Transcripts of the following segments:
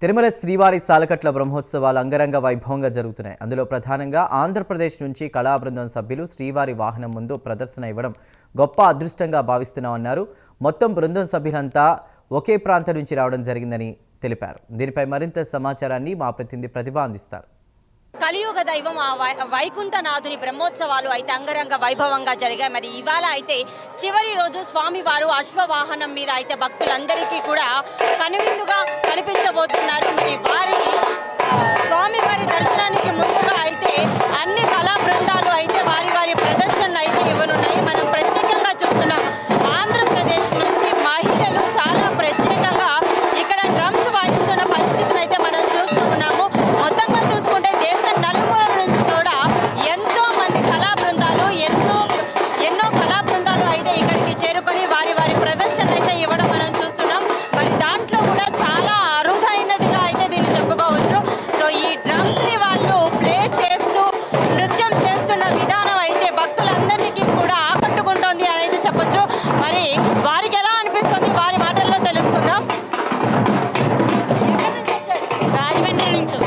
తిరుమల శ్రీవారి సాలకట్ల బ్రహ్మోత్సవాలు అంగరంగ వైభవంగా జరుగుతున్నాయి. అందులో ప్రధానంగా ఆంధ్రప్రదేశ్ నుంచి కళా బృందం సభ్యులు శ్రీవారి వాహనం ముందు ప్రదర్శన ఇవ్వడం గొప్ప అదృష్టంగా భావిస్తున్నామన్నారు. మొత్తం బృందం సభ్యులంతా ఒకే ప్రాంతం నుంచి రావడం జరిగిందని తెలిపారు. దీనిపై మరింత సమాచారాన్ని మా ప్రతినిధి ప్రతిభ అందిస్తారు. కలియుగ దైవం ఆ వైకుంఠనాథుని బ్రహ్మోత్సవాలు అయితే అంగరంగ వైభవంగా జరిగాయి. మరి ఇవాళ అయితే చివరి రోజు స్వామివారు అశ్వవాహనం మీద అయితే భక్తులందరికీ కూడా కనువిందుగా కనిపించబోతున్నారు. మరి స్వామివారి దర్శనానికి ముందుగా అయితే అన్ని కళా బృందాలు అయితే వారి వారి ప్రదర్శనలు అయితే ఇవ్వనున్నాయి. మనం ప్రత్యేకంగా చూస్తున్నాం, ఆంధ్రప్రదేశ్ నుంచి మహిళలు చాలా ప్రత్యేకంగా ఇక్కడ డ్రమ్స్ వాయిస్తున్న పరిస్థితిని అయితే మనం చూస్తూ ఉన్నాము. మొత్తంగా చూసుకుంటే దేశం నలుమూలల నుంచి కూడా ఎంతో మంది కళా బృందాలు ఎన్నో కళా బృందాలు అయితే ఇక్కడికి చేరుకొని వారి వారి ప్రదర్శన అయితే ఇవ్వడం మనం చూస్తున్నాం. మరి దాంట్లో కూడా చాలా అరుదైనదిగా అయితే దీన్ని చెప్పుకోవచ్చు. సో ఈ డ్రమ్స్ ని వాళ్ళు ప్లే చేస్తూ నృత్యం చేస్తున్న విధానం అయితే భక్తులందరికీ కూడా ఆకట్టుకుంటోంది అని అయితే చెప్పొచ్చు. మరి వారికి ఎలా అనిపిస్తుంది వారి మాటల్లో తెలుసుకుందాం. రాజమండ్రి నుంచి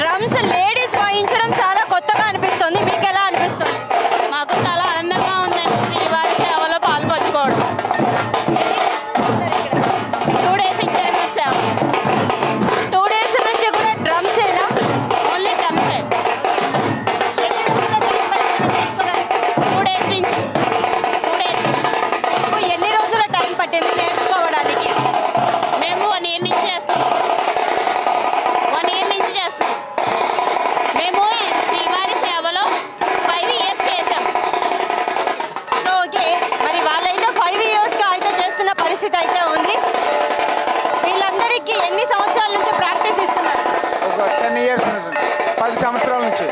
డ్రమ్స్ లేడీస్ వాయించడం చాలా కొత్తగా అనిపిస్తుంది. మీకు ఎలా అనిపిస్తుంది? మాకు చాలా ఆనందంగా ఉందండి శ్రీవారి సేవలో పాల్పంచుకోవడం. 2 days ఇచ్చారు మాకు సేవ. 2 days నుంచి కూడా డ్రమ్స్ ఏనా? ఓన్లీ డ్రమ్సే. 2 days నుంచి 2 days. ఎన్ని రోజుల టైం పట్టింది నేర్చుకోవడానికి? మేము 1 year నుంచి చేస్తాం. 1 year నుంచి చేస్తాం. మేము శ్రీవారి సేవలో 5 years చేసాం. ఓకే, మరి వాళ్ళైతే 5 years గా అయితే చేస్తున్న పరిస్థితి అయితే ఉంది. వీళ్ళందరికీ ఎన్ని సంవత్సరాల నుంచి ప్రాక్టీస్ ఇస్తున్నారు? ఒక 10 years నుంచి 10 సంవత్సరాల నుంచి